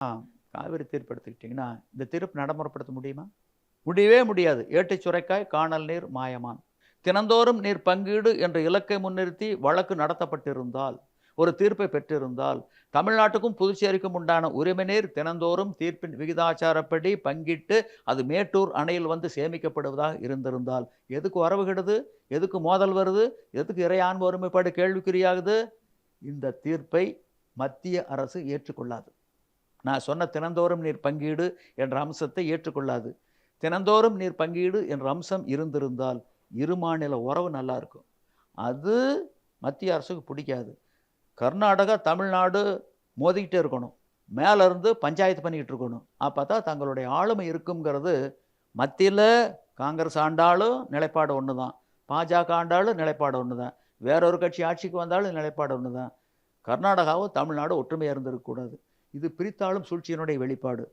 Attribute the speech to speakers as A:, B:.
A: ஆ காவிரி தீர்ப்பு எடுத்துக்கிட்டிங்கன்னா, இந்த தீர்ப்பு நடைமுறைப்படுத்த முடியுமா? முடியவே முடியாது. "ஏட்டைச் சுரைக்காய் கானல் நீர் மாயமான்." தினந்தோறும் நீர் பங்கீடு என்ற இலக்கை முன்னிறுத்தி வழக்கு நடத்தப்பட்டிருந்தால், ஒரு தீர்ப்பை பெற்றிருந்தால், தமிழ்நாட்டுக்கும் புதுச்சேரிக்கும் உண்டான உரிமை நீர் தினந்தோறும் தீர்ப்பின் விகிதாச்சாரப்படி பங்கிட்டு, அது மேட்டூர் அணையில் வந்து சேமிக்கப்படுவதாக இருந்திருந்தால், எதுக்கு வரவுகெடுது? எதுக்கு மோதல் வருது? எதுக்கு இறையாண்மை ஒருமைப்பாடு கேள்விக்குறியாகுது? இந்த தீர்ப்பை மத்திய அரசு ஏற்றுக்கொள்ளாது. நான் சொன்ன தினந்தோறும் நீர் பங்கீடு என்ற அம்சத்தை ஏற்றுக்கொள்ளாது. தினந்தோறும் நீர் பங்கீடு என்ற அம்சம் இருந்திருந்தால், இரு மாநில உறவு நல்லா இருக்கும். அது மத்திய அரசுக்கு பிடிக்காது. கர்நாடகா, தமிழ்நாடு மோதிக்கிட்டே இருக்கணும். மேல இருந்து பஞ்சாயத்து பண்ணிக்கிட்டு இருக்கணும். அப்பதான் தங்களுடைய ஆளுமை இருக்கும்ங்கிறது மத்தியில காங்கிரஸ் ஆண்டாலும் நிலைப்பாடு ஒண்ணுதான். பாஜக ஆண்டாலும் நிலைப்பாடு ஒண்ணுதான். வேற ஒரு கட்சி ஆட்சிக்கு வந்தாலும் நிலைப்பாடு ஒண்ணுதான். கர்நாடகாவும் தமிழ்நாடும் ஒற்றுமையா இருந்திருக்கக்கூடாது. இது பிரித்தாளும் சூழ்ச்சியினுடைய வெளிப்பாடு.